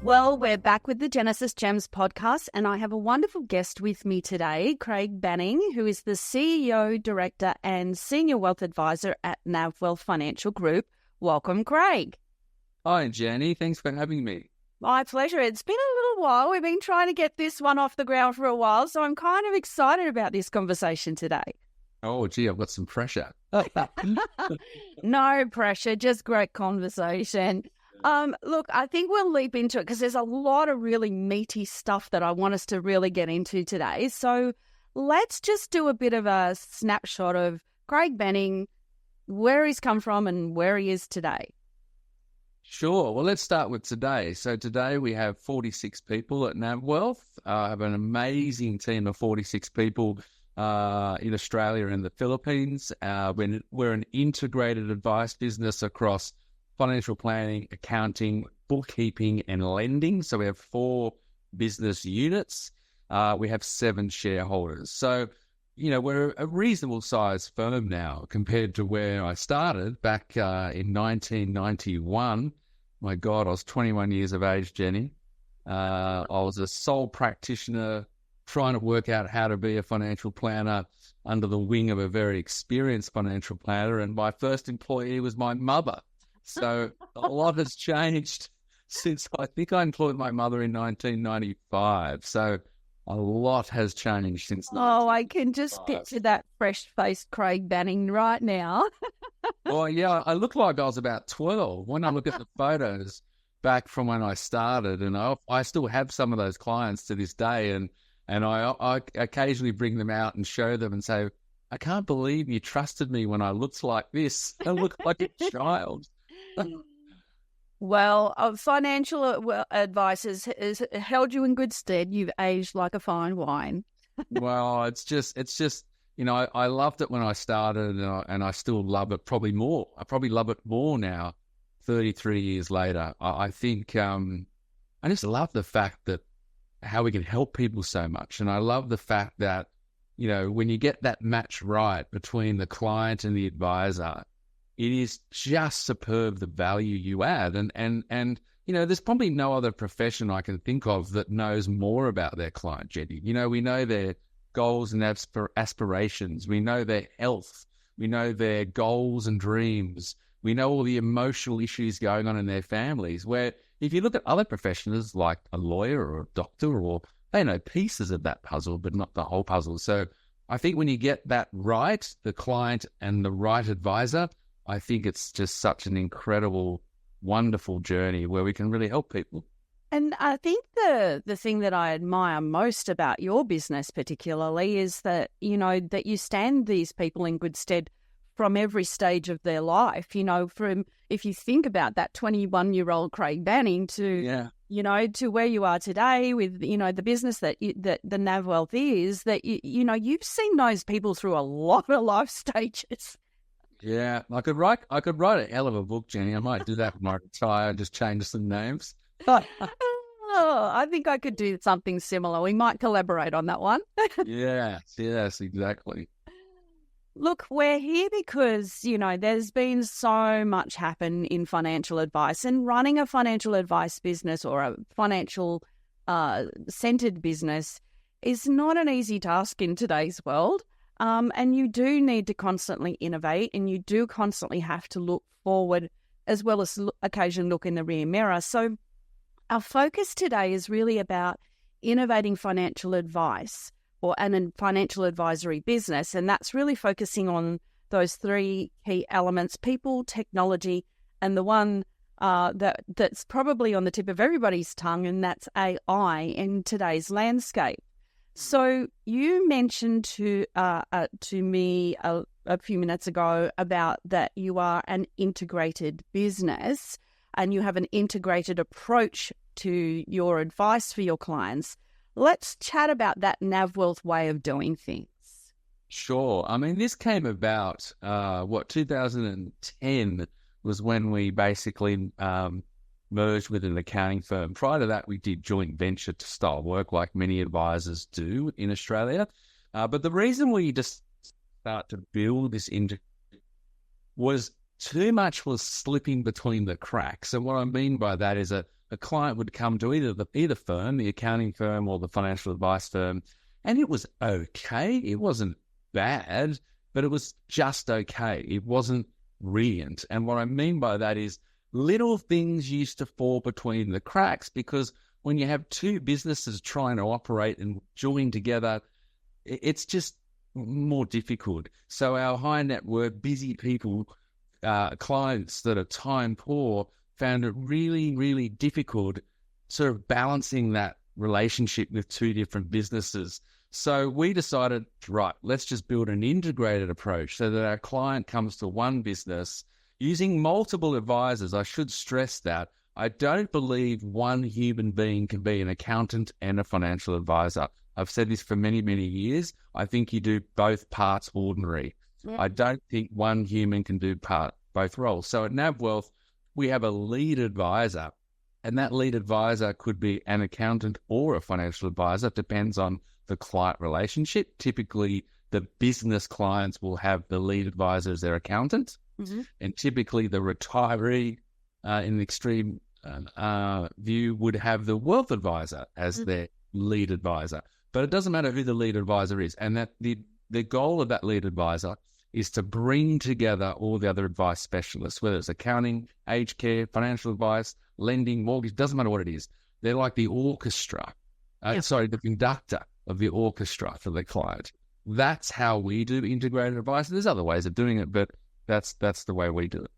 Well, we're back with the Jenesis Gems Podcast, and I have a wonderful guest with me today, Craig Banning, who is the CEO, Director and Senior Wealth Advisor at Navwealth Financial Group. Welcome, Craig. Hi, Jenny. Thanks for having me. My pleasure. It's been a little while. We've been trying to get this one off the ground for a while, so I'm kind of excited about this conversation today. Oh, gee, I've got some pressure. No pressure, just great conversation. Look, I think we'll leap into it because there's a lot of really meaty stuff that I want us to really get into today. So let's just do a bit of a snapshot of Craig Banning, where he's come from and where he is today. Sure. Well, let's start with today. So today we have 46 people at Navwealth. I have an amazing team of 46 people in Australia and the Philippines. We're an integrated advice business across financial planning, accounting, bookkeeping, and lending. So we have 4 business units. We have 7 shareholders. So, we're a reasonable sized firm now compared to where I started back in 1991. My God, I was 21 years of age, Jenny. I was a sole practitioner trying to work out how to be a financial planner under the wing of a very experienced financial planner. And my first employee was my mother. So a lot has changed since I think I employed my mother in 1995. So a lot has changed since. Oh, I can just picture that fresh-faced Craig Banning right now. Well, yeah, I look like I was about 12 when I look at the photos back from when I started, and I still have some of those clients to this day, and I occasionally bring them out and show them and say, I can't believe you trusted me when I looked like this. I look like a child. Well, financial advice has held you in good stead. You've aged like a fine wine. Well, it's just, I loved it when I started, and I still love it probably more. I probably love it more now, 33 years later. I think I just love the fact that how we can help people so much. And I love the fact that, when you get that match right between the client and the advisor, it is just superb, the value you add. And there's probably no other profession I can think of that knows more about their client, Jenny. We know their goals and aspirations. We know their health. We know their goals and dreams. We know all the emotional issues going on in their families, where if you look at other professionals like a lawyer or a doctor, or they know pieces of that puzzle, but not the whole puzzle. So I think when you get that right, the client and the right advisor, I think it's just such an incredible, wonderful journey where we can really help people. And I think the thing that I admire most about your business particularly is that, that you stand these people in good stead from every stage of their life, from, if you think about that 21-year-old Craig Banning to, to where you are today with, the business that the Navwealth is, that, you've seen those people through a lot of life stages. Yeah, I could write a hell of a book, Jenny. I might do that when I retire, just change some names. Oh, I think I could do something similar. We might collaborate on that one. Yes, exactly. Look, we're here because, there's been so much happen in financial advice, and running a financial advice business or a financial centered business is not an easy task in today's world. And you do need to constantly innovate, and you do constantly have to look forward as well as occasionally look in the rear mirror. So our focus today is really about innovating financial advice and a financial advisory business. And that's really focusing on those 3 key elements: people, technology, and the one that's probably on the tip of everybody's tongue, and that's AI in today's landscape. So you mentioned to me a few minutes ago about that you are an integrated business and you have an integrated approach to your advice for your clients. Let's chat about that Navwealth way of doing things. Sure. I mean, this came about, 2010 was when we basically merged with an accounting firm. Prior to that, we did joint venture style work like many advisors do in Australia. But the reason we just start to build this was too much was slipping between the cracks. And what I mean by that is a a client would come to either firm, the accounting firm or the financial advice firm, and it was okay. It wasn't bad, but it was just okay. It wasn't brilliant. And what I mean by that is little things used to fall between the cracks, because when you have two businesses trying to operate and join together, it's just more difficult. So our high net worth, busy people, clients that are time poor, found it really, really difficult sort of balancing that relationship with two different businesses. So we decided, right, let's just build an integrated approach so that our client comes to one business using multiple advisors. I should stress that I don't believe one human being can be an accountant and a financial advisor. I've said this for many, many years. I think you do both parts ordinary. Yeah. I don't think one human can do both roles. So at Navwealth, we have a lead advisor, and that lead advisor could be an accountant or a financial advisor. It depends on the client relationship. Typically, the business clients will have the lead advisor as their accountant, and typically the retiree, in the extreme view, would have the wealth advisor as their lead advisor. But it doesn't matter who the lead advisor is, and that the goal of that lead advisor is to bring together all the other advice specialists, whether it's accounting, aged care, financial advice, lending, mortgage, doesn't matter what it is. They're like the orchestra, the conductor of the orchestra for the client. That's how we do integrated advice. There's other ways of doing it, but that's the way we do it.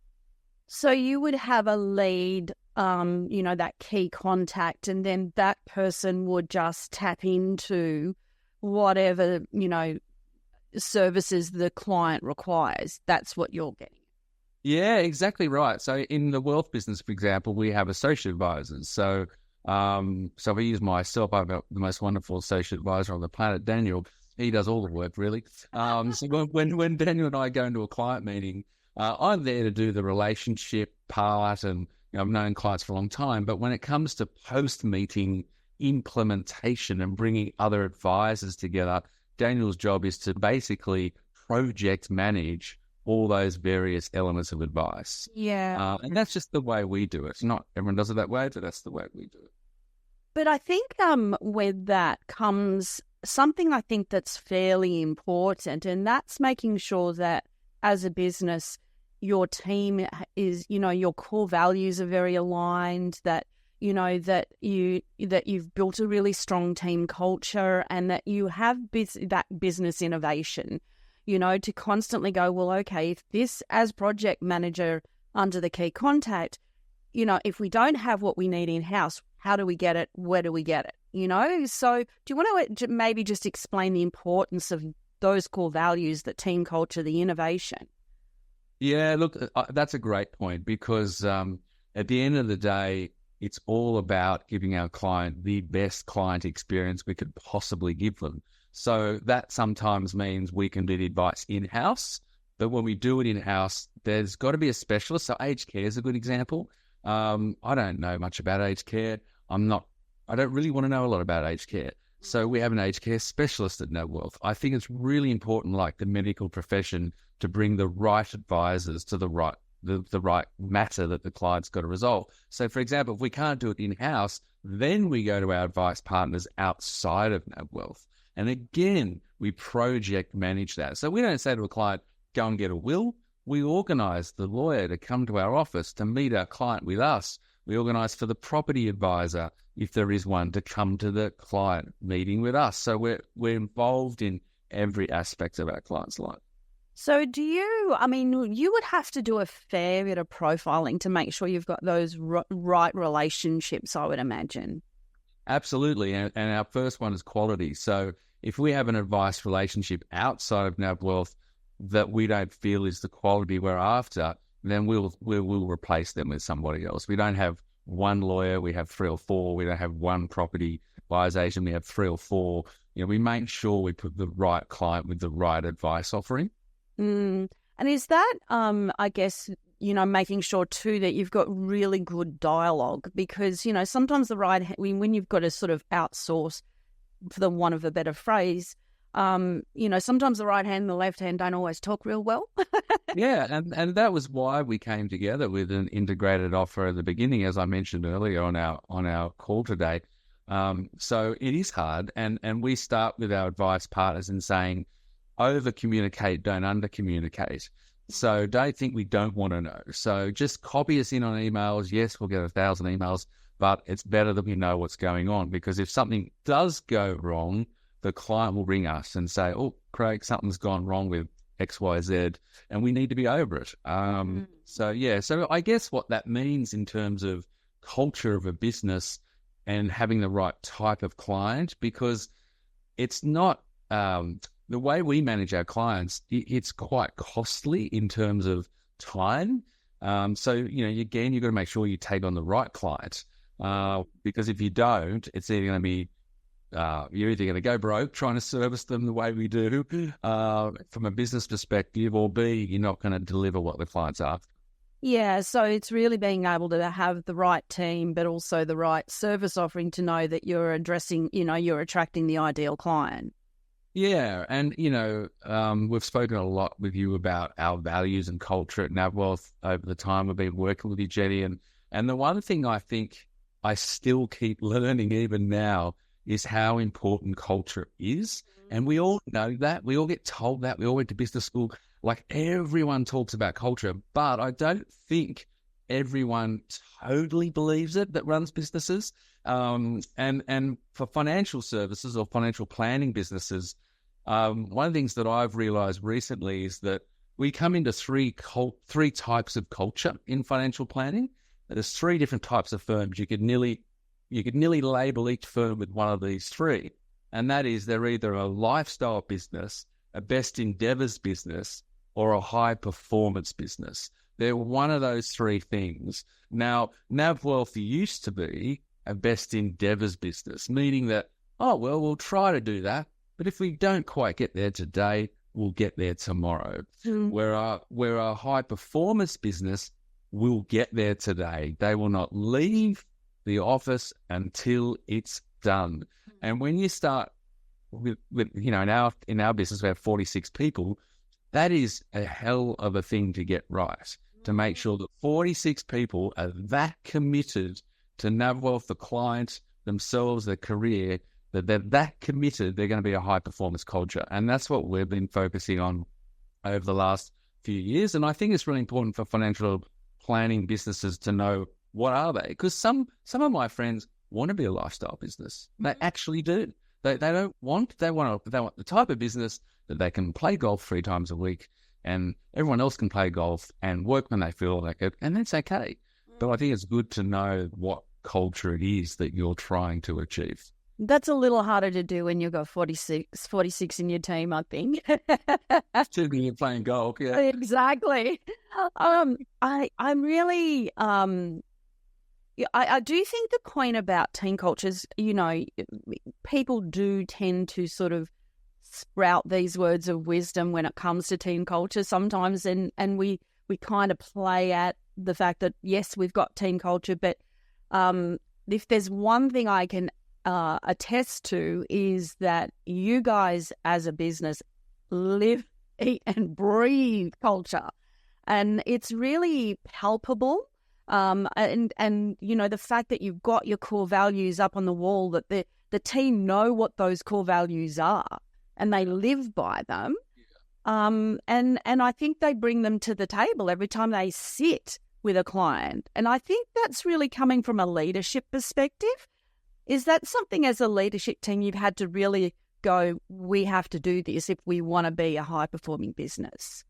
So you would have a lead, that key contact, and then that person would just tap into whatever, services the client requires. That's what you're getting. Yeah, exactly right. So in the wealth business, for example, we have associate advisors. So if I use myself, I've got the most wonderful associate advisor on the planet, Daniel. He does all the work, really. So when Daniel and I go into a client meeting, I'm there to do the relationship part, and I've known clients for a long time. But when it comes to post-meeting implementation and bringing other advisors together, Daniel's job is to basically project manage all those various elements of advice. Yeah. And that's just the way we do it. Not everyone does it that way, but that's the way we do it. But I think with that comes something I think that's fairly important, and that's making sure that as a business, your team is, your core values are very aligned, that that you've built a really strong team culture, and that you have that business innovation, to constantly go, well, okay, if this as project manager under the key contact, if we don't have what we need in-house, how do we get it? Where do we get it? So do you want to maybe just explain the importance of those core values, the team culture, the innovation? Yeah, look, that's a great point, because at the end of the day, it's all about giving our client the best client experience we could possibly give them. So that sometimes means we can do the advice in-house, but when we do it in-house, there's got to be a specialist. So aged care is a good example. I don't know much about aged care. I don't really want to know a lot about aged care. So we have an aged care specialist at Navwealth. I think it's really important, like the medical profession, to bring the right advisors to the right matter that the client's got to resolve. So, for example, if we can't do it in-house, then we go to our advice partners outside of Navwealth. And again, we project manage that. So we don't say to a client, go and get a will. We organise the lawyer to come to our office to meet our client with us. We organise for the property advisor, if there is one, to come to the client meeting with us. So we're involved in every aspect of our client's life. So you would have to do a fair bit of profiling to make sure you've got those right relationships, I would imagine. Absolutely. And our first one is quality. So if we have an advice relationship outside of Navwealth that we don't feel is the quality we're after, then we'll replace them with somebody else. We don't have one lawyer, we have 3 or 4. We don't have one property advisor agent, we have 3 or 4. We make sure we put the right client with the right advice offering. And is that, I guess, making sure too that you've got really good dialogue, because, sometimes when you've got to sort of outsource, for the want of a better phrase, Sometimes the right hand and the left hand don't always talk real well. Yeah, and that was why we came together with an integrated offer at the beginning, as I mentioned earlier on our call today. So it is hard, and we start with our advice partners in saying, over communicate, don't under communicate. So don't think we don't want to know. So just copy us in on emails. Yes, we'll get 1,000 emails, but it's better that we know what's going on, because if something does go wrong, the client will ring us and say, oh, Craig, something's gone wrong with XYZ, and we need to be over it. So I guess what that means in terms of culture of a business and having the right type of client, because it's not the way we manage our clients, it's quite costly in terms of time. So, again, you've got to make sure you take on the right client, because if you don't, it's either going to be you're either going to go broke trying to service them the way we do from a business perspective, or B, you're not going to deliver what the client's after. Yeah, so it's really being able to have the right team, but also the right service offering to know that you're addressing, you're attracting the ideal client. Yeah, and, we've spoken a lot with you about our values and culture at Navwealth over the time we've been working with you, Jenny. And the one thing I think I still keep learning even now is how important culture is. And we all know that. We all get told that. We all went to business school. Like, everyone talks about culture, but I don't think everyone totally believes it that runs businesses. And for financial services or financial planning businesses, one of the things that I've realized recently is that we come into three types of culture in financial planning. There's three different types of firms. You could nearly label each firm with one of these three. And that is, they're either a lifestyle business, a best endeavors business, or a high performance business. They're one of those three things. Now, Navwealth used to be a best endeavors business, meaning that, we'll try to do that, but if we don't quite get there today, we'll get there tomorrow. Where a high performance business will get there today. They will not leave the office until it's done. And when you start with in our business, we have 46 people. That is a hell of a thing to get right, to make sure that 46 people are that committed to Navwealth, the client, themselves, their career, that they're that committed, they're going to be a high-performance culture. And that's what we've been focusing on over the last few years. And I think it's really important for financial planning businesses to know, what are they? Because some of my friends want to be a lifestyle business. They actually do. They want the type of business that they can play golf 3 times a week, and everyone else can play golf and work when they feel like it, and that's okay. But I think it's good to know what culture it is that you're trying to achieve. That's a little harder to do when you've got 46 in your team, I think. Particularly you're playing golf, yeah. Exactly. I'm really... I do think the point about team cultures, people do tend to sort of sprout these words of wisdom when it comes to team culture sometimes, and we kind of play at the fact that, yes, we've got team culture, but if there's one thing I can attest to is that you guys as a business live, eat and breathe culture, and it's really palpable. And the fact that you've got your core values up on the wall, that the team know what those core values are and they live by them. And I think they bring them to the table every time they sit with a client. And I think that's really coming from a leadership perspective. Is that something as a leadership team you've had to really go, we have to do this if we want to be a high-performing business?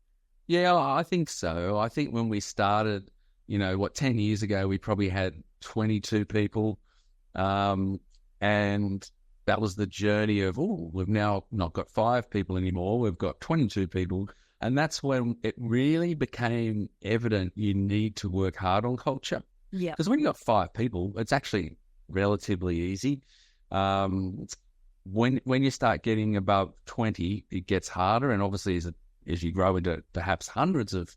Yeah, I think so. I think when we started, 10 years ago, we probably had 22 people. And that was the journey of, we've now not got 5 people anymore. We've got 22 people. And that's when it really became evident you need to work hard on culture. Yeah. Because when you've got 5 people, it's actually relatively easy. When you start getting above 20, it gets harder. And obviously, as you grow into perhaps hundreds of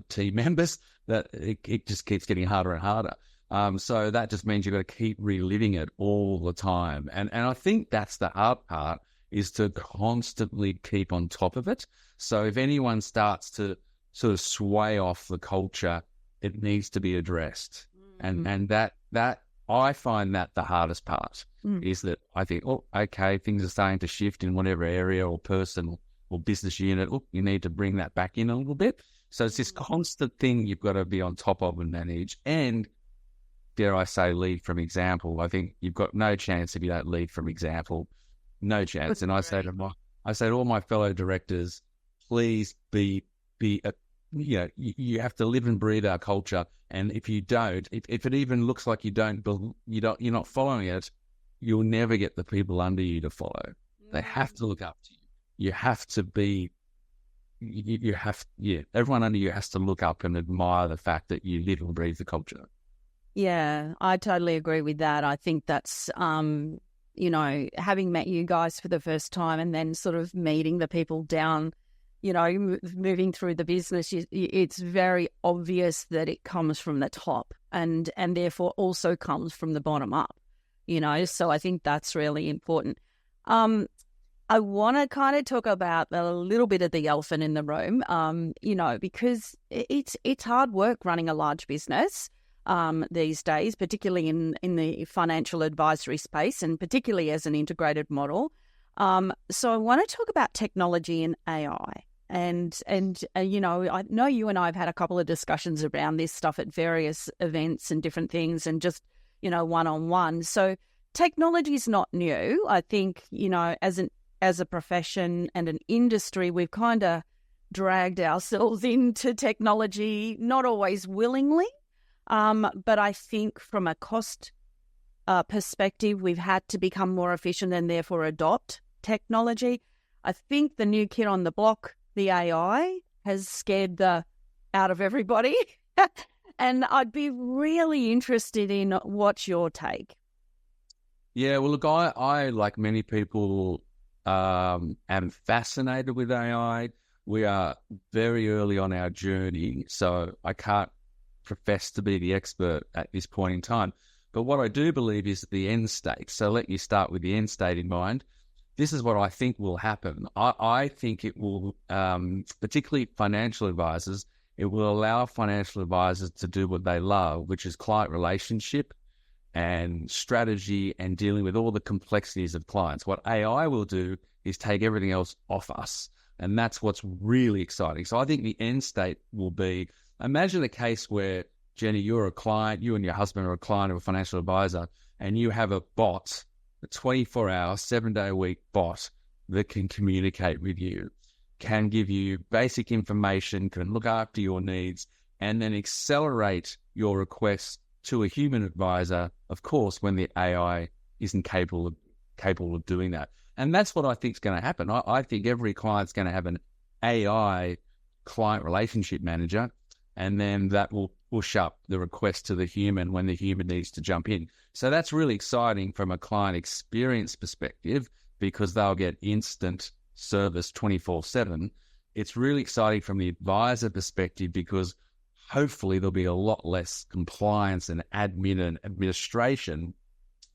team members, that it just keeps getting harder and harder. So that just means you've got to keep reliving it all the time. And I think that's the hard part, is to constantly keep on top of it. So if anyone starts to sort of sway off the culture, it needs to be addressed. And that I find that the hardest part is that I think, oh, okay, things are starting to shift in whatever area or person or business unit. Oh, you need to bring that back in a little bit. So it's this constant thing you've got to be on top of and manage. And dare I say, lead from example. I think you've got no chance if you don't lead from example. No chance. And I say to all my fellow directors, please be you have to live and breathe our culture. And if you don't, if it even looks like you're not following it, you'll never get the people under you to follow. They have to look up to you. You have to be. Everyone under you has to look up and admire the fact that you live and breathe the culture. Yeah, I totally agree with that. I think that's, having met you guys for the first time and then sort of meeting the people down, moving through the business, it's very obvious that it comes from the top and therefore also comes from the bottom up, so I think that's really important. I want to kind of talk about a little bit of the elephant in the room, because it's hard work running a large business these days, particularly in the financial advisory space and particularly as an integrated model. So I want to talk about technology and AI. And I know you and I have had a couple of discussions around this stuff at various events and different things and just, one-on-one. So technology is not new. I think, as a profession and an industry, we've kind of dragged ourselves into technology, not always willingly. But I think from a cost perspective, we've had to become more efficient and therefore adopt technology. I think the new kid on the block, the AI, has scared the out of everybody. And I'd be really interested in what's your take. Yeah, well, look, I like many people, am fascinated with AI. We are very early on our journey, so I can't profess to be the expert at this point in time. But what I do believe is the end state. So let you start with the end state in mind. This is what I think will happen. I think it will, particularly financial advisors, it will allow financial advisors to do what they love, which is client relationship and strategy and dealing with all the complexities of clients. What AI will do is take everything else off us. And that's what's really exciting. So I think the end state will be, imagine a case where, Jenny, you're a client, you and your husband are a client of a financial advisor, and you have a bot, a 24-hour, 7-day-a-week bot that can communicate with you, can give you basic information, can look after your needs, and then accelerate your requests to a human advisor, of course, when the AI isn't capable of doing that. And that's what I think is going to happen. I think every client's going to have an AI client relationship manager, and then that will push up the request to the human when the human needs to jump in. So that's really exciting from a client experience perspective because they'll get instant service 24/7. It's really exciting from the advisor perspective because hopefully there'll be a lot less compliance and admin and administration.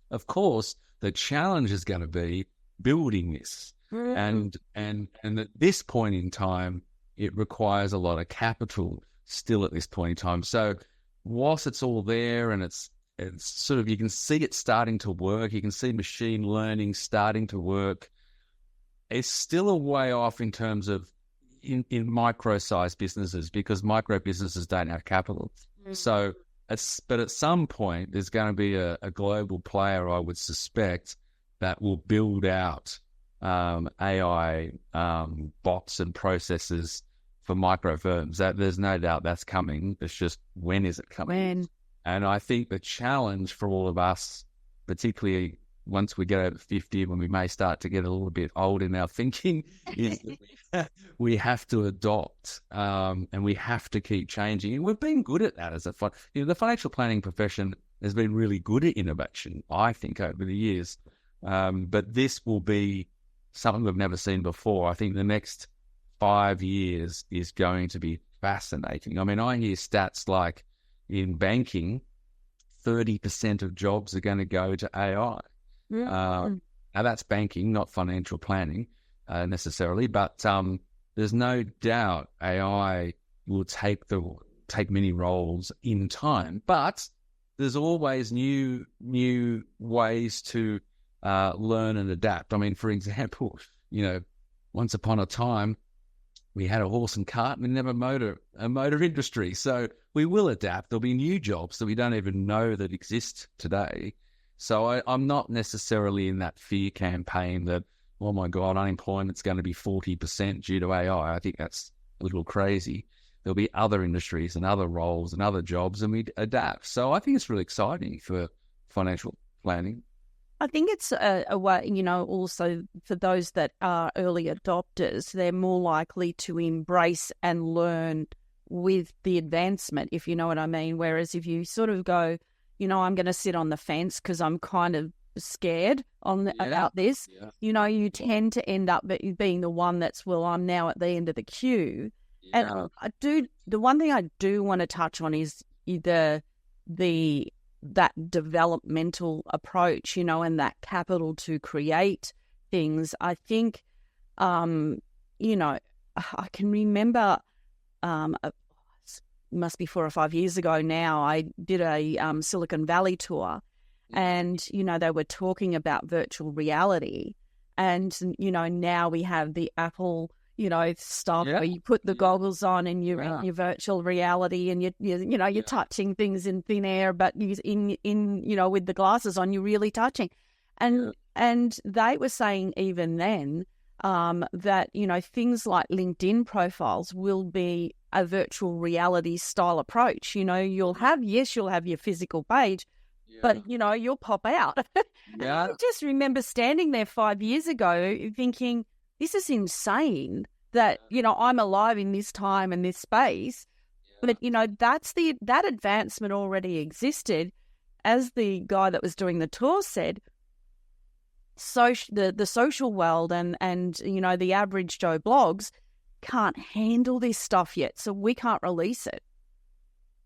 Of course, the challenge is going to be building this. And at this point in time, it requires a lot of capital still at this point in time. So whilst it's all there and it's sort of, you can see it starting to work, you can see machine learning starting to work, it's still a way off in terms of in micro-sized businesses because micro businesses don't have capital. So but at some point, there's going to be a global player, I would suspect, that will build out AI bots and processes for micro firms. That there's no doubt that's coming. It's just when is it coming? When? And I think the challenge for all of us, particularly once we get over 50, when we may start to get a little bit old in our thinking, is that we have to adopt and we have to keep changing. And we've been good at that as the financial planning profession has been really good at innovation, I think, over the years. But this will be something we've never seen before. I think the next 5 years is going to be fascinating. I mean, I hear stats like in banking, 30% of jobs are going to go to AI. Now that's banking, not financial planning necessarily, but there's no doubt AI will take many roles in time, but there's always new ways to learn and adapt. I mean, for example, once upon a time, we had a horse and cart and we never a motor industry. So we will adapt. There'll be new jobs that we don't even know that exist today. So I'm not necessarily in that fear campaign that, oh my God, unemployment's going to be 40% due to AI. I think that's a little crazy. There'll be other industries and other roles and other jobs, and we adapt. So I think it's really exciting for financial planning. I think it's a way, also for those that are early adopters, they're more likely to embrace and learn with the advancement, if you know what I mean. Whereas if you sort of go, I'm going to sit on the fence because I'm kind of scared about this, you tend to end up being the one that's, I'm now at the end of the queue. Yeah. And the one thing I do want to touch on is that developmental approach, and that capital to create things. I think, I can remember, must be 4 or 5 years ago now, I did a Silicon Valley tour, and, they were talking about virtual reality. And, now we have the Apple stuff where you put the goggles on and you're in your virtual reality, and you're touching things in thin air, but in with the glasses on, you're really touching. And they were saying even then that things like LinkedIn profiles will be a virtual reality style approach. You'll have your physical page, but you'll pop out. I just remember standing there 5 years ago thinking, this is insane that, I'm alive in this time and this space. But, that advancement already existed. As the guy that was doing the tour said, the social world and the average Joe blogs can't handle this stuff yet, so we can't release it.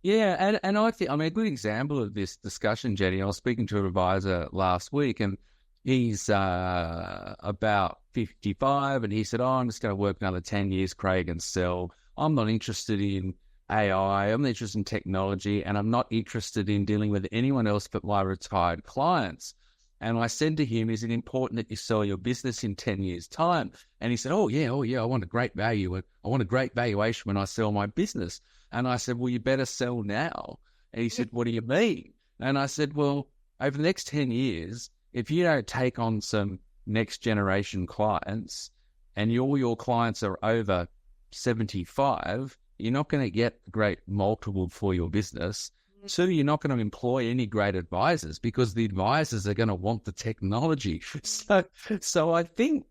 Yeah, and I think, a good example of this discussion, Jenny, I was speaking to an advisor last week, and he's about 55, and he said, I'm just going to work another 10 years, Craig, and sell. I'm not interested in AI. I'm not interested in technology, and I'm not interested in dealing with anyone else but my retired clients. And I said to him, is it important that you sell your business in 10 years' time? And he said, oh, yeah, I want a great value. I want a great valuation when I sell my business. And I said, well, you better sell now. And he said, what do you mean? And I said, well, over the next 10 years, if you don't take on some next generation clients and all your clients are over 75, you're not going to get a great multiple for your business. So you're not going to employ any great advisors because the advisors are going to want the technology. So I think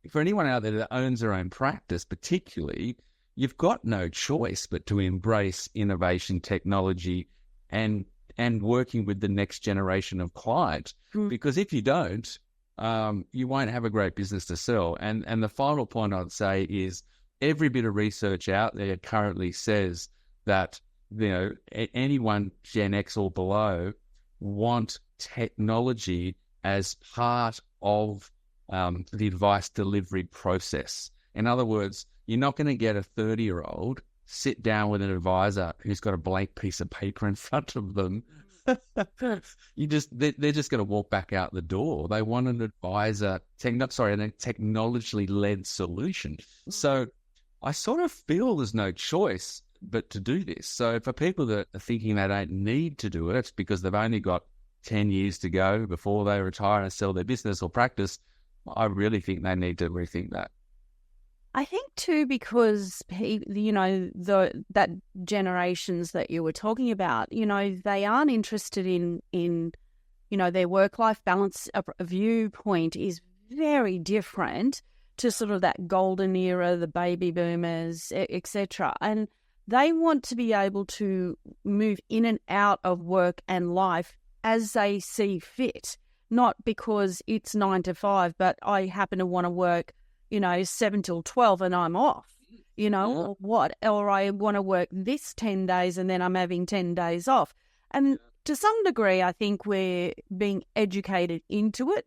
for anyone out there that owns their own practice, particularly, you've got no choice but to embrace innovation, technology, and working with the next generation of clients. Because if you don't, you won't have a great business to sell. And the final point I'd say is every bit of research out there currently says that anyone Gen X or below want technology as part of the advice delivery process. In other words, you're not going to get a 30-year-old sit down with an advisor who's got a blank piece of paper in front of them. They're just going to walk back out the door. They want an advisor, a technology-led solution. So I sort of feel there's no choice but to do this. So for people that are thinking they don't need to do it, it's because they've only got 10 years to go before they retire and sell their business or practice. I really think they need to rethink that. I think too, because that generations that you were talking about, they aren't interested in their work-life balance. A viewpoint is very different to sort of that golden era, the baby boomers, etc. And they want to be able to move in and out of work and life as they see fit, not because it's 9 to 5, but I happen to want to work 7 till 12 and I'm off, or what? Or I want to work this 10 days and then I'm having 10 days off. And to some degree, I think we're being educated into it.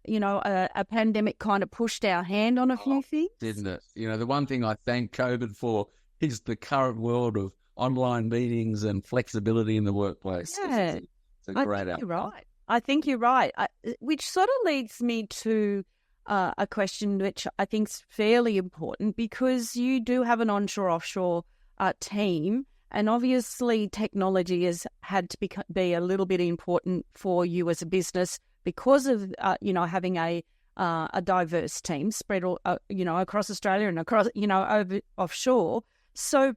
a pandemic kind of pushed our hand on a few things. Didn't it? The one thing I thank COVID for is the current world of online meetings and flexibility in the workplace. Yeah. It's a great outcome. You're right. I think you're right, which sort of leads me to a question which I think is fairly important, because you do have an onshore-offshore team, and obviously technology has had to be a little bit important for you as a business because of having a diverse team spread across Australia and across over offshore. So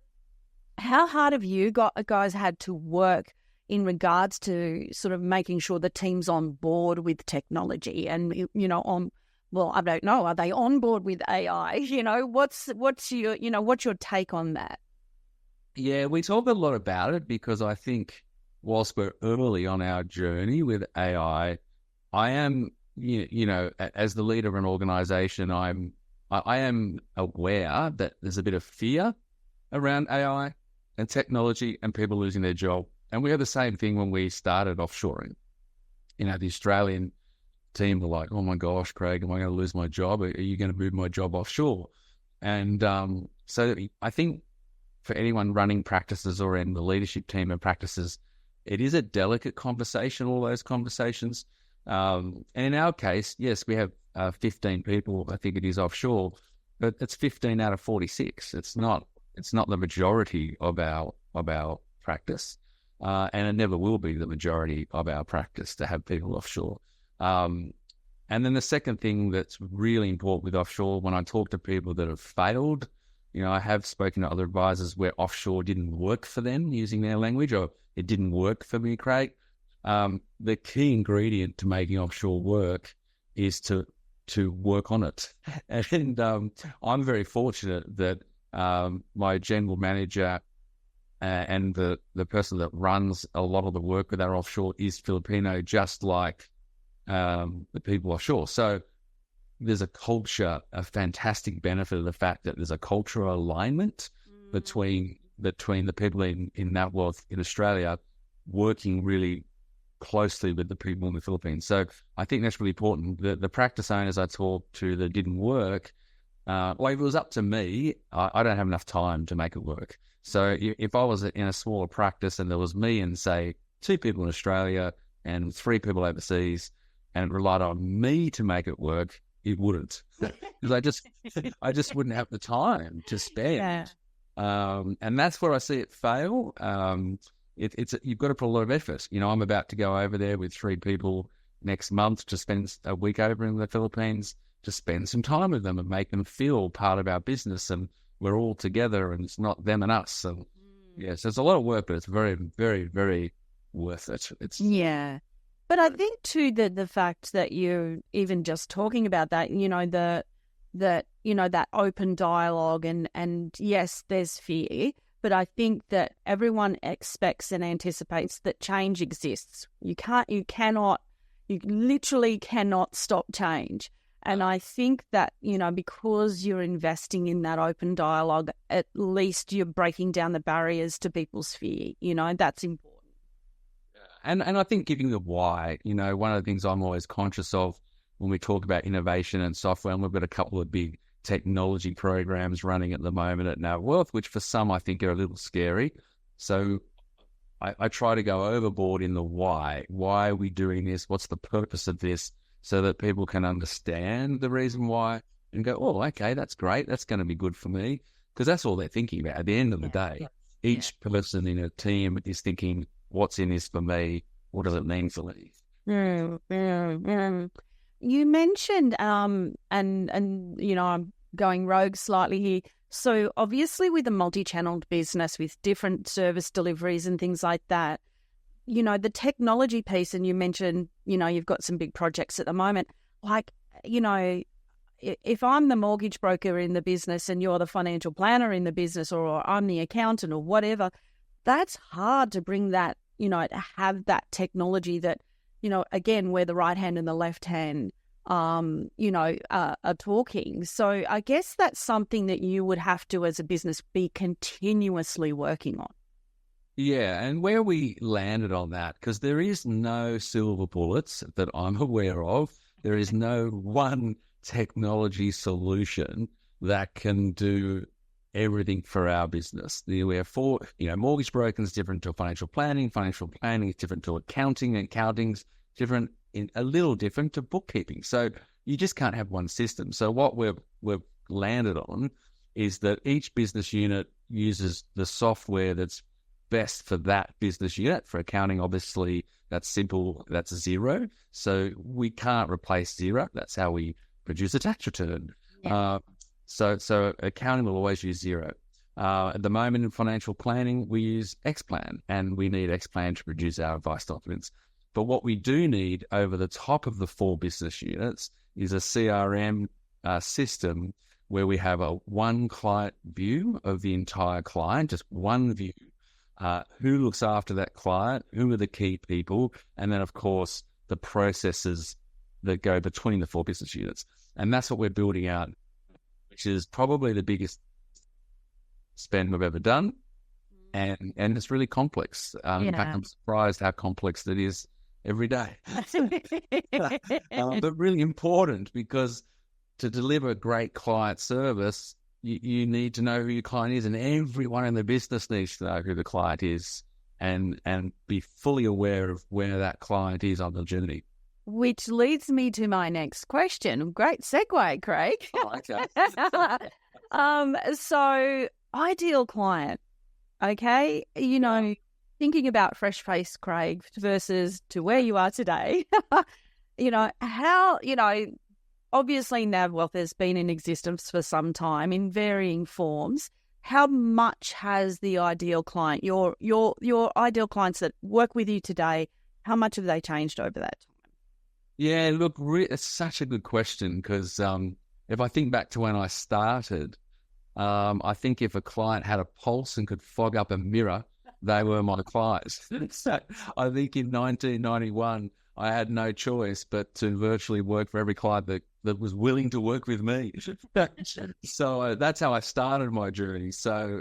how hard have you guys had to work in regards to sort of making sure the team's on board with technology and I don't know, are they on board with AI? What's your take on that? Yeah, we talk a lot about it because I think whilst we're early on our journey with AI, I am, as the leader of an organization, I am aware that there's a bit of fear around AI and technology and people losing their job. And we had the same thing when we started offshoring. The Australian team were like, oh my gosh, Craig, am I going to lose my job? Are you going to move my job offshore? And so I think for anyone running practices or in the leadership team and practices, it is a delicate conversation, all those conversations. And in our case, yes, we have 15 people, I think it is offshore, but it's 15 out of 46. It's not the majority of our practice. And it never will be the majority of our practice to have people offshore. And then the second thing that's really important with offshore, when I talk to people that have failed, I have spoken to other advisors where offshore didn't work for them using their language, or it didn't work for me, Craig. The key ingredient to making offshore work is to work on it. And I'm very fortunate that my general manager and the person that runs a lot of the work with our offshore is Filipino, just like the people offshore. So there's a fantastic benefit of the fact that there's a cultural alignment between the people in Navwealth in Australia working really closely with the people in the Philippines. So I think that's really important. The practice owners I talked to that didn't work, if it was up to me, I don't have enough time to make it work. So if I was in a smaller practice and there was me and, say, 2 people in Australia and 3 people overseas, and it relied on me to make it work, it wouldn't, because I just wouldn't have the time to spend. Yeah. And that's where I see it fail. You've got to put a lot of effort. I'm about to go over there with 3 people next month to spend a week over in the Philippines, to spend some time with them and make them feel part of our business, and we're all together and it's not them and us. So yes, there's a lot of work, but it's very, very, very worth it. Yeah. But I think too that the fact that you're even just talking about that, that open dialogue and yes, there's fear, but I think that everyone expects and anticipates that change exists. You literally cannot stop change. And I think that, because you're investing in that open dialogue, at least you're breaking down the barriers to people's fear. That's important. And I think giving the why, one of the things I'm always conscious of when we talk about innovation and software, and we've got a couple of big technology programs running at the moment at Navwealth, which for some I think are a little scary. So I try to go overboard in the why. Why are we doing this? What's the purpose of this? So that people can understand the reason why and go, oh, okay, that's great. That's going to be good for me. Because that's all they're thinking about. At the end of the day, each person in a team is thinking, what's in this for me? What does it mean for me? You mentioned, and I'm going rogue slightly here. So obviously with a multi-channeled business with different service deliveries and things like that, the technology piece, and you mentioned, you've got some big projects at the moment. Like, if I'm the mortgage broker in the business and you're the financial planner in the business, or I'm the accountant or whatever, that's hard to bring that, to have that technology that, again, where the right hand and the left hand, are talking. So I guess that's something that you would have to, as a business, be continuously working on. Yeah, and where we landed on that, because there is no silver bullets that I'm aware of. There is no one technology solution that can do everything for our business. We have four, mortgage broking is different to financial planning is different to accounting's different, a little different to bookkeeping. So you just can't have one system. So what we've landed on is that each business unit uses the software that's best for that business unit. For accounting, obviously, that's simple, that's Xero. So we can't replace Xero. That's how we produce a tax return. Yeah. So accounting will always use Xero. At the moment in financial planning, we use Xplan, and we need Xplan to produce our advice documents. But what we do need over the top of the 4 business units is a CRM system where we have a one client view of the entire client, just one view. Who looks after that client? Who are the key people? And then, of course, the processes that go between the 4 business units. And that's what we're building out, which is probably the biggest spend we've ever done. And it's really complex. In fact, I'm surprised how complex it is every day. But really important, because to deliver great client service, you need to know who your client is, and everyone in the business needs to know who the client is and be fully aware of where that client is on the journey. Which leads me to my next question. Great segue, Craig. Oh, okay. So ideal client, okay? Thinking about fresh-faced Craig versus to where you are today, obviously Navwealth has been in existence for some time in varying forms. How much has the ideal client, your ideal clients that work with you today, how much have they changed over that time? Yeah, look, it's such a good question, because if I think back to when I started, I think if a client had a pulse and could fog up a mirror, they were my clients. So I think in 1991, I had no choice but to virtually work for every client that was willing to work with me. So that's how I started my journey. So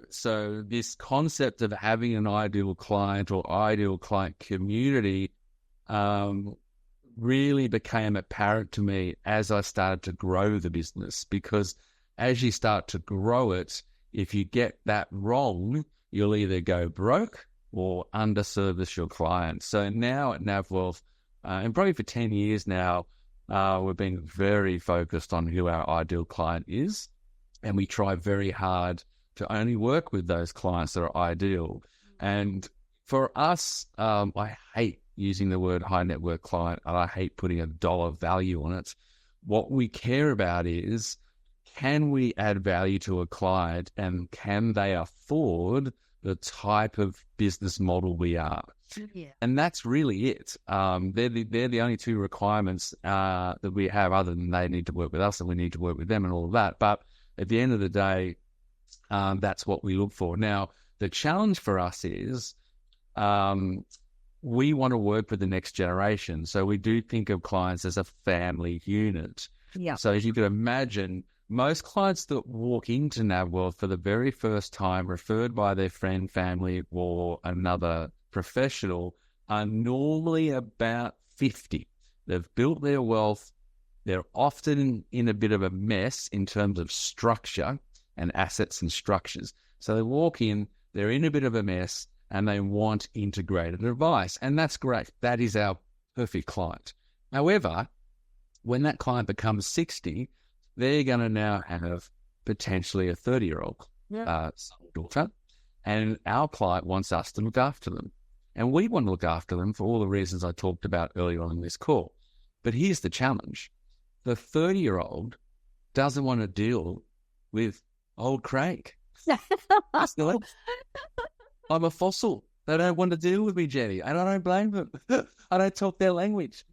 this concept of having an ideal client or ideal client community really became apparent to me as I started to grow the business, because as you start to grow it, if you get that wrong, you'll either go broke or underservice your clients. So now at Navwealth, and probably for 10 years now, we've been very focused on who our ideal client is, and we try very hard to only work with those clients that are ideal. And for us, I hate using the word high net worth client, and I hate putting a dollar value on it. What we care about is, can we add value to a client, and can they afford the type of business model we are? Yeah. And that's really it. They're the only 2 requirements that we have, other than they need to work with us and we need to work with them and all of that. But at the end of the day, that's what we look for. Now, the challenge for us is we want to work with the next generation. So we do think of clients as a family unit. Yeah. So as you can imagine, most clients that walk into Navwealth for the very first time, referred by their friend, family, or another professional, are normally about 50. They've built their wealth. They're often in a bit of a mess in terms of structure and assets and structures. So they walk in, they're in a bit of a mess, and they want integrated advice. And that's great. That is our perfect client. However, when that client becomes 60, they're going to now have potentially a 30-year-old daughter, and our client wants us to look after them. And we want to look after them for all the reasons I talked about earlier on in this call. But here's the challenge. The 30-year-old doesn't want to deal with old Craig. I'm a fossil. They don't want to deal with me, Jenny, and I don't blame them. I don't talk their language.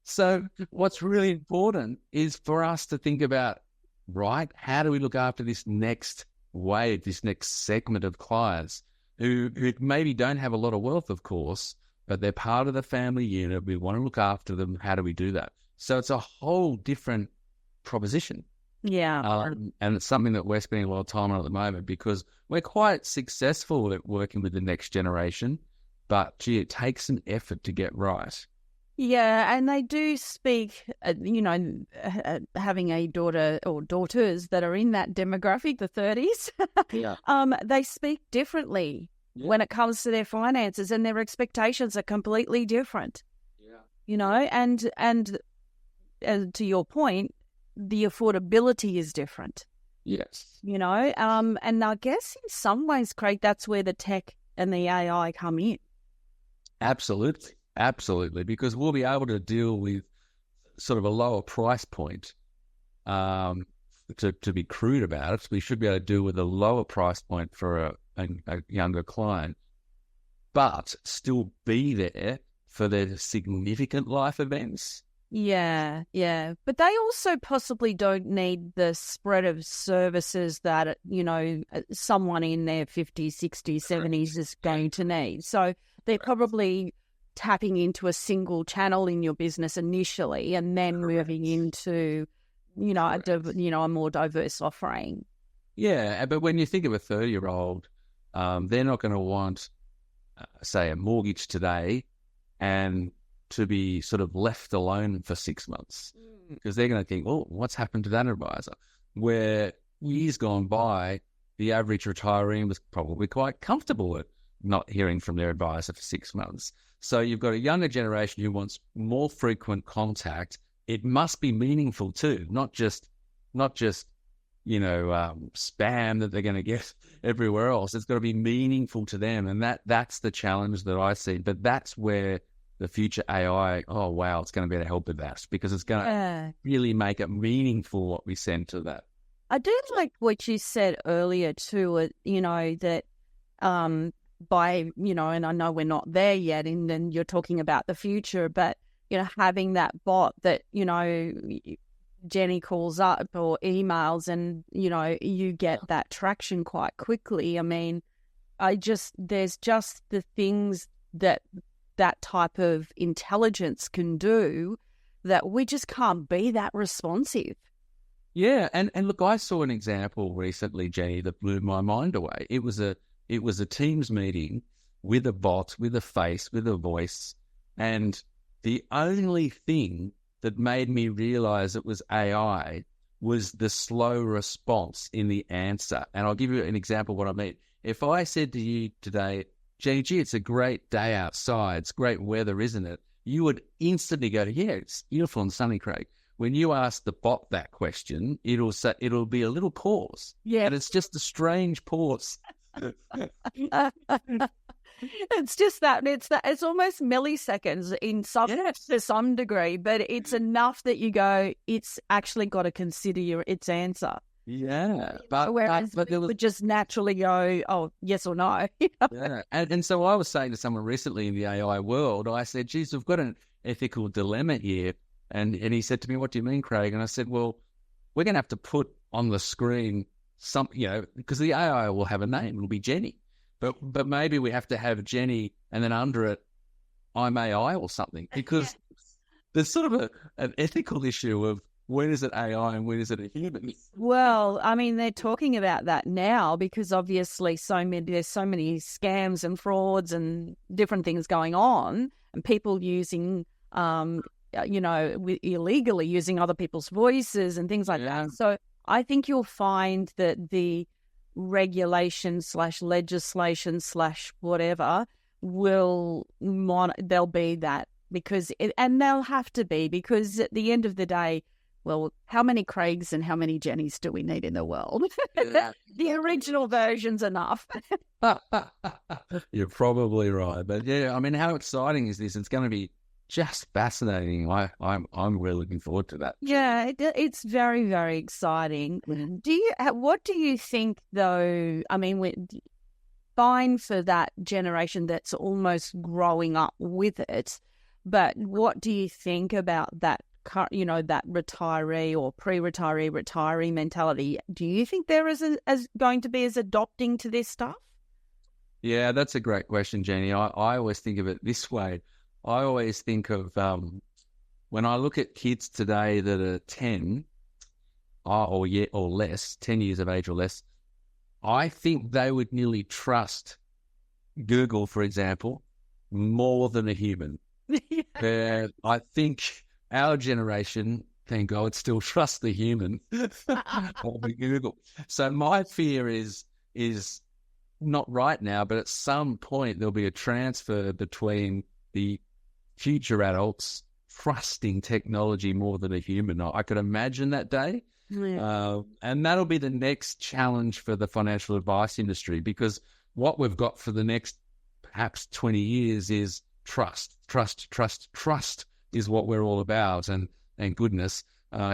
So what's really important is for us to think about, right, how do we look after this next wave, this next segment of clients who maybe don't have a lot of wealth, of course, but they're part of the family unit. We want to look after them. How do we do that? So it's a whole different proposition. Yeah. And it's something that we're spending a lot of time on at the moment, because we're quite successful at working with the next generation, but gee, it takes some effort to get right. Yeah, and they do speak, having a daughter or daughters that are in that demographic, the 30s, Yeah. they speak differently when it comes to their finances, and their expectations are completely different. Yeah. And to your point, the affordability is different. Yes. And I guess in some ways, Craig, that's where the tech and the AI come in. Absolutely, because we'll be able to deal with sort of a lower price point. To be crude about it, we should be able to deal with a lower price point for a younger client, but still be there for their significant life events. Yeah. But they also possibly don't need the spread of services that, someone in their 50s, 60s, 70s is going to need. So they're probably tapping into a single channel in your business initially, and then moving into, a more diverse offering. Yeah, but when you think of a 30-year-old, they're not going to want, say, a mortgage today and to be sort of left alone for 6 months, because they're going to think, oh, what's happened to that advisor? Where years gone by, the average retiree was probably quite comfortable with not hearing from their advisor for 6 months. So you've got a younger generation who wants more frequent contact. It must be meaningful too, not just spam that they're going to get everywhere else. It's got to be meaningful to them, and that's the challenge that I see. But that's where the future AI, oh wow, it's going to be able to help with that, because it's going to really make it meaningful what we send to that. I do like what you said earlier too. That by, and I know we're not there yet, and then you're talking about the future, but, having that bot that, Jenny calls up or emails and, you get that traction quite quickly. I mean, there's just the things that type of intelligence can do that we just can't be that responsive. Yeah. And look, I saw an example recently, Jenny, that blew my mind away. It was a Teams meeting with a bot, with a face, with a voice. And the only thing that made me realize it was AI was the slow response in the answer. And I'll give you an example of what I mean. If I said to you today, Jenny, gee, it's a great day outside, it's great weather, isn't it? You would instantly go, yeah, it's beautiful and sunny, Craig. When you ask the bot that question, it'll be a little pause. Yeah. And it's just a strange pause. It's just that it's almost milliseconds to some degree, but it's enough that you go, it's actually got to consider its answer. Yeah, whereas we would just naturally go, oh, yes or no. Yeah, and so I was saying to someone recently in the AI world, I said, geez, we've got an ethical dilemma here. And he said to me, what do you mean, Craig? And I said, well, we're going to have to put on the screen some, because the AI will have a name. It'll be Jenny. But maybe we have to have Jenny and then under it, I'm AI or something, because there's sort of an ethical issue of when is it AI and when is it a human? Well, I mean, they're talking about that now because obviously there's so many scams and frauds and different things going on, and people using, illegally using other people's voices and things like that. So I think you'll find that the regulation / legislation / whatever there'll be that, and they'll have to be, because at the end of the day, well, how many Craigs and how many Jennies do we need in the world? The original version's enough. You're probably right, but yeah, I mean, how exciting is this? It's going to be just fascinating. I'm really looking forward to that. Yeah, it's very, very exciting. What do you think, though? I mean, fine for that generation that's almost growing up with it, but what do you think about that? That retiree or retiree mentality? Do you think there is going to be as adopting to this stuff? Yeah, that's a great question, Jenny. I always think of it this way. I always think of when I look at kids today that are 10 or less, 10 years of age or less, I think they would nearly trust Google, for example, more than a human. where I think our generation, thank God, still trusts the human over Google. So my fear is not right now, but at some point there'll be a transfer between the future adults trusting technology more than a human. I could imagine that day. Yeah. And that'll be the next challenge for the financial advice industry, because what we've got for the next perhaps 20 years is trust is what we're all about. And thank goodness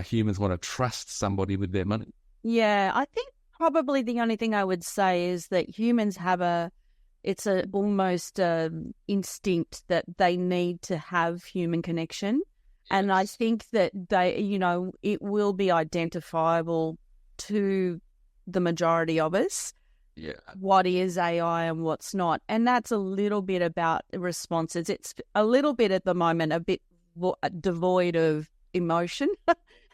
humans want to trust somebody with their money. Yeah, I think probably the only thing I would say is that humans have it's almost instinct that they need to have human connection. And I think that it will be identifiable to the majority of us. Yeah. What is AI and what's not. And that's a little bit about responses. It's a little bit at the moment, a bit devoid of emotion.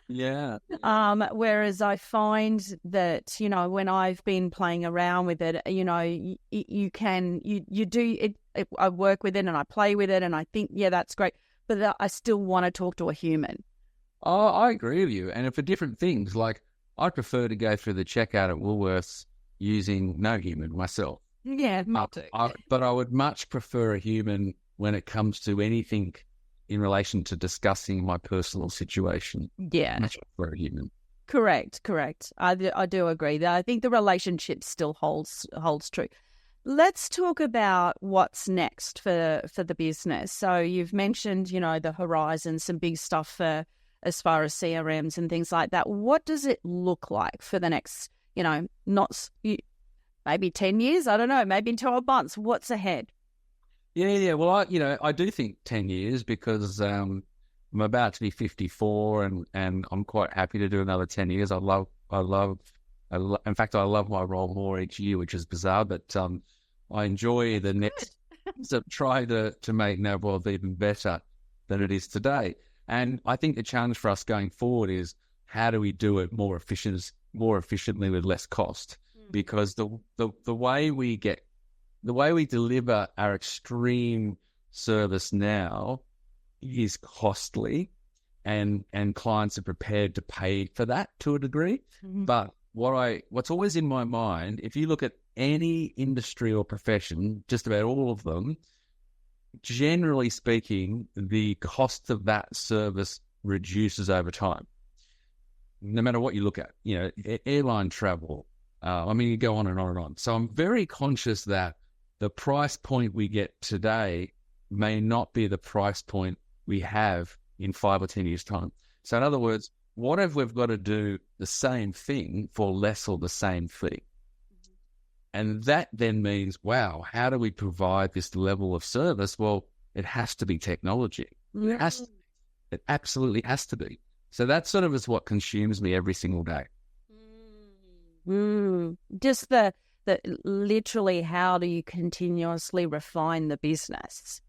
Yeah. Whereas I find that, when I've been playing around with it, you do it. I work with it and I play with it and I think, yeah, that's great. But I still want to talk to a human. Oh, I agree with you. And for different things, like I prefer to go through the checkout at Woolworths using no human myself. Yeah, me too. But I would much prefer a human when it comes to anything in relation to discussing my personal situation. Yeah. Much prefer a human. Correct. I do agree that I think the relationship still holds true. Let's talk about what's next for the business. So you've mentioned, the horizon, some big stuff for as far as CRMs and things like that. What does it look like for the next, maybe 10 years? I don't know, maybe 12 months. What's ahead? Yeah. Well, I do think 10 years because I'm about to be 54 and I'm quite happy to do another 10 years. In fact, I love my role more each year, which is bizarre, but I enjoy the next so try to make Navwealth even better than it is today. And I think the challenge for us going forward is how do we do it more efficiently with less cost? Because the way we deliver our extreme service now is costly, and clients are prepared to pay for that to a degree. Mm-hmm. But what's always in my mind, if you look at any industry or profession, just about all of them, generally speaking, the cost of that service reduces over time. No matter what you look at, airline travel, you go on and on and on. So I'm very conscious that the price point we get today may not be the price point we have in 5 or 10 years' time. So in other words, what if we've got to do the same thing for less or the same fee? And that then means, wow, how do we provide this level of service? Well, it has to be technology. Yeah. It absolutely has to be. So that sort of is what consumes me every single day. Just the literally, how do you continuously refine the business?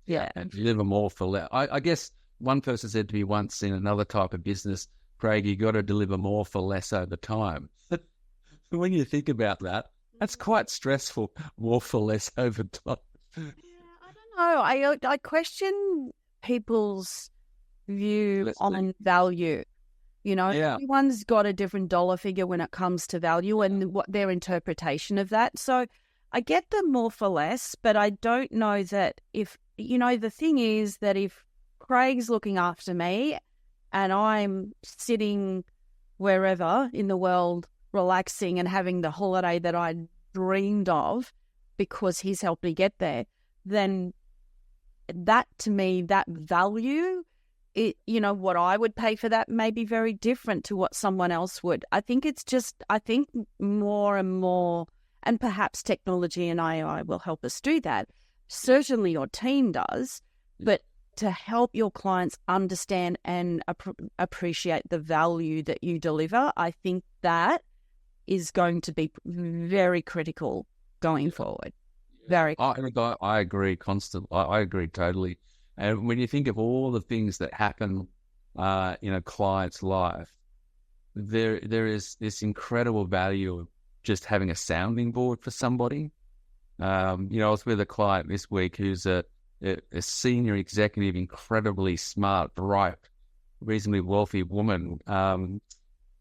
Yeah. And deliver more for less. I guess one person said to me once in another type of business, Craig, you got to deliver more for less over time. When you think about that, that's quite stressful, more for less over time. Yeah, I don't know. I question people's view on value. Everyone's got a different dollar figure when it comes to value and what their interpretation of that. So I get the more for less, but I don't know that if, the thing is that if Craig's looking after me and I'm sitting wherever in the world relaxing and having the holiday that I dreamed of because he's helped me get there, then that, to me, that value, what I would pay for that may be very different to what someone else would. I think more and more, and perhaps technology and AI will help us do that. Certainly your team does, but to help your clients understand and appreciate the value that you deliver, I think that is going to be very critical going forward. Very critical. I agree constantly. I agree totally. And when you think of all the things that happen in a client's life, there is this incredible value of just having a sounding board for somebody. I was with a client this week who's a a senior executive, incredibly smart, bright, reasonably wealthy woman.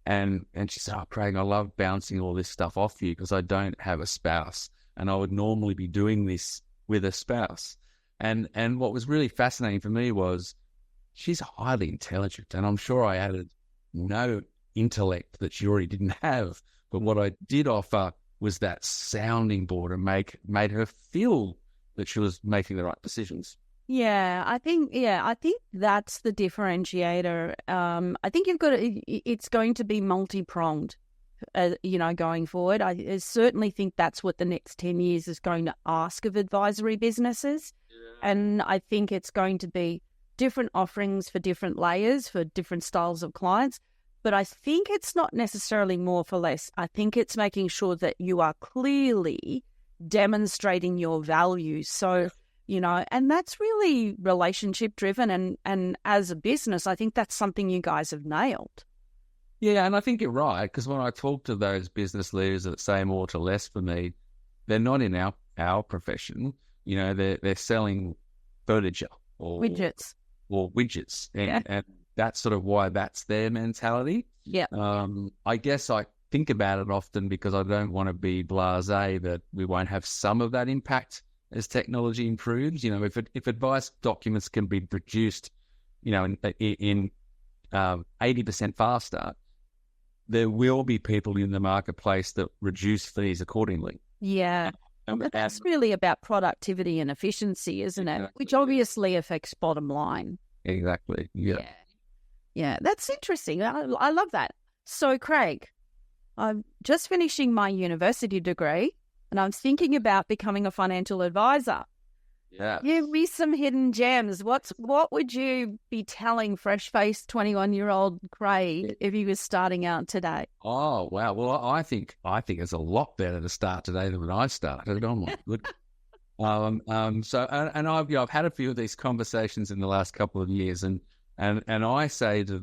And she said, "Oh, Craig, I love bouncing all this stuff off you because I don't have a spouse, and I would normally be doing this with a spouse." And what was really fascinating for me was she's highly intelligent, and I'm sure I added no intellect that she already didn't have. But what I did offer was that sounding board and made her feel that she was making the right decisions. Yeah, I think that's the differentiator. I think it's going to be multi-pronged, going forward. I certainly think that's what the next 10 years is going to ask of advisory businesses. Yeah. And I think it's going to be different offerings for different layers, for different styles of clients. But I think it's not necessarily more for less. I think it's making sure that you are clearly demonstrating your value. So, and that's really relationship driven. And as a business, I think that's something you guys have nailed. Yeah, and I think you're right, because when I talk to those business leaders that say more to less for me, they're not in our profession. They're selling furniture or widgets. And that's sort of why that's their mentality. Yeah. I guess I think about it often because I don't want to be blasé that we won't have some of that impact as technology improves. If advice documents can be produced, in 80% faster, there will be people in the marketplace that reduce fees accordingly. Yeah. But that's really about productivity and efficiency, isn't it? Which obviously affects bottom line. Exactly. Yeah. Yeah, that's interesting. I love that. So, Craig, I'm just finishing my university degree and I'm thinking about becoming a financial advisor. Yeah. Give me some hidden gems. What would you be telling fresh-faced 21-year-old Craig if he was starting out today? Oh, wow. Well, I think it's a lot better to start today than when I started. Oh my goodness. So I've had a few of these conversations in the last couple of years, and I say to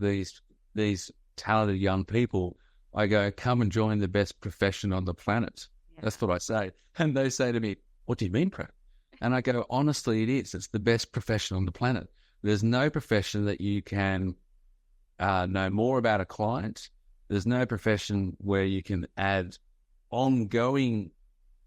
these talented young people, I go, come and join the best profession on the planet. Yeah. That's what I say. And they say to me, what do you mean, Craig? And I go, honestly, it is. It's the best profession on the planet. There's no profession that you can know more about a client. There's no profession where you can add ongoing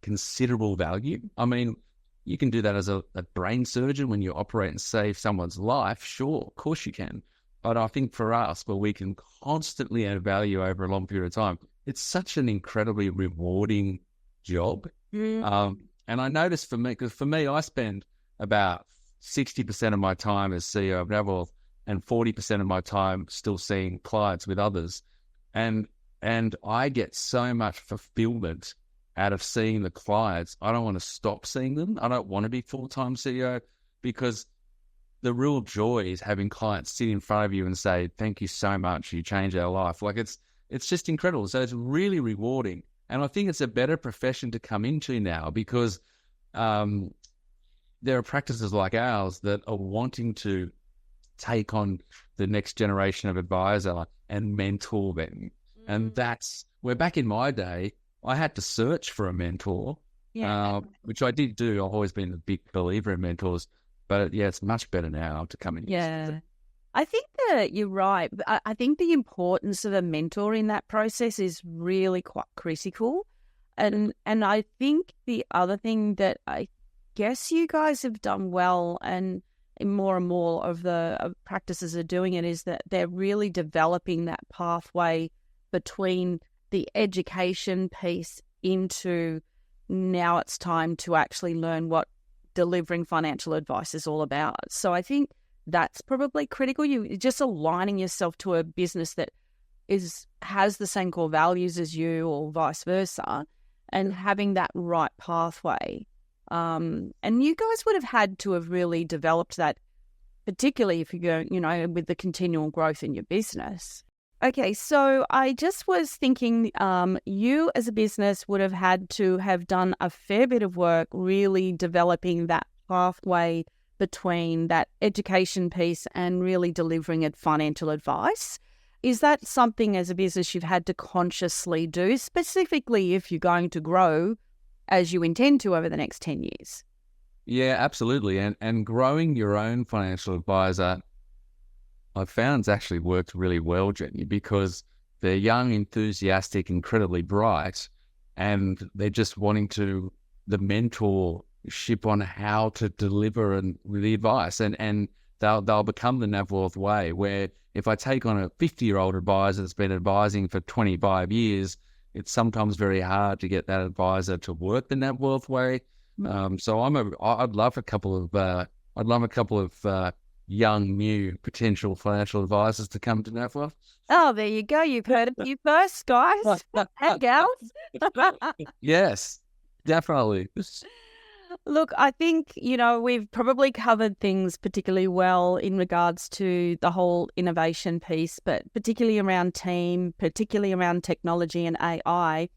considerable value. I mean, you can do that as a brain surgeon when you operate and save someone's life. Sure, of course you can. But I think for us, where we can constantly add value over a long period of time, it's such an incredibly rewarding job. Mm. And I noticed for me, I spend about 60% of my time as CEO of Navwealth and 40% of my time still seeing clients with others. And I get so much fulfillment out of seeing the clients. I don't want to stop seeing them. I don't want to be full-time CEO, because the real joy is having clients sit in front of you and say, thank you so much. You changed our life. Like it's just incredible. So it's really rewarding. And I think it's a better profession to come into now, because there are practices like ours that are wanting to take on the next generation of advisor and mentor them. Mm. And that's where, back in my day, I had to search for a mentor, which I did do. I've always been a big believer in mentors, but it's much better now to come in. Yeah. I think that you're right. I think the importance of a mentor in that process is really quite critical. And I think the other thing that I guess you guys have done well, and more of the practices are doing it, is that they're really developing that pathway between the education piece into now it's time to actually learn what delivering financial advice is all about. So I think that's probably critical. You're just aligning yourself to a business that has the same core values as you, or vice versa, and having that right pathway. And you guys would have had to have really developed that, particularly if you go, with the continual growth in your business. Okay, so I just was thinking you as a business would have had to have done a fair bit of work really developing that pathway between that education piece and really delivering financial advice. Is that something as a business you've had to consciously do, specifically if you're going to grow as you intend to over the next 10 years? Yeah, absolutely. And growing your own financial advisor, I've found it's actually worked really well, Jenny, because they're young, enthusiastic, incredibly bright, and they're just wanting the mentorship on how to deliver and the advice, and they'll become the Navwealth way, where if I take on a 50-year-old advisor that's been advising for 25 years, it's sometimes very hard to get that advisor to work the Navwealth way. So I'd love a couple of young, new potential financial advisors to come to Navwealth. Oh, there you go. You've heard it you first, guys and gals. Yes, definitely. Look, I think, we've probably covered things particularly well in regards to the whole innovation piece, but particularly around team, particularly around technology and AI.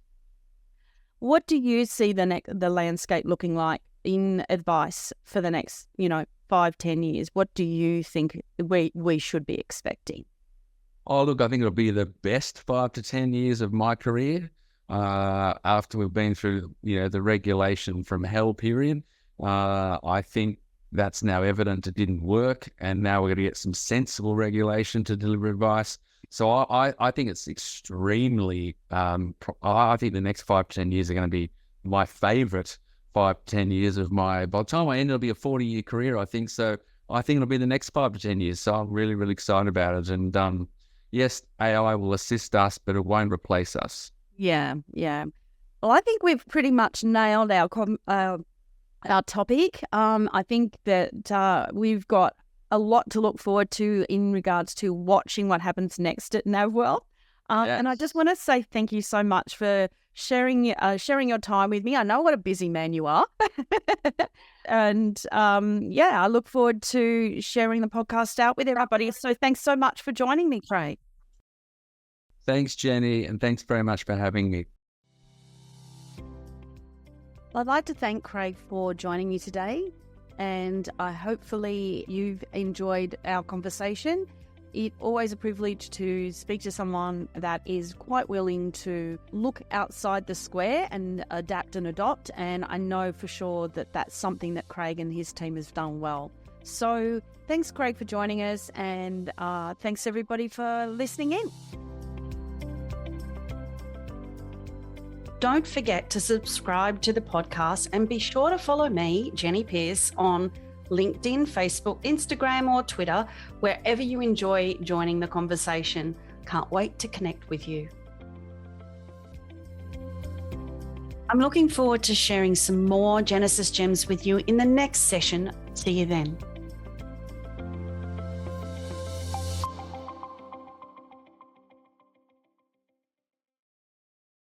What do you see the landscape looking like in advice for the next, 5-10 years? What do you think we should be expecting? Oh, look, I think it'll be the best 5 to 10 years of my career. After we've been through, the regulation from hell period, I think that's now evident it didn't work, and now we're going to get some sensible regulation to deliver advice. So I think it's extremely, I think the next 5 to 10 years are going to be my favourite 5 to 10 years of by the time I end, it'll be a 40-year career, I think. So I think it'll be the next 5 to 10 years. So I'm really, really excited about it. And yes, AI will assist us, but it won't replace us. Yeah. Well, I think we've pretty much nailed our topic. I think that we've got a lot to look forward to in regards to watching what happens next at Navwealth. Yes. And I just want to say thank you so much for sharing your time with me. I know what a busy man you are. And I look forward to sharing the podcast out with everybody. So thanks so much for joining me, Craig. Thanks, Jenny, and thanks very much for having me. I'd like to thank Craig for joining me today, and hopefully you've enjoyed our conversation. It's always a privilege to speak to someone that is quite willing to look outside the square and adapt and adopt, and I know for sure that that's something that Craig and his team has done well. So thanks, Craig, for joining us, and thanks everybody for listening in. Don't forget to subscribe to the podcast and be sure to follow me, Jenny Pearce, on LinkedIn, Facebook, Instagram, or Twitter, wherever you enjoy joining the conversation. Can't wait to connect with you. I'm looking forward to sharing some more Jenesis Gems with you in the next session. See you then.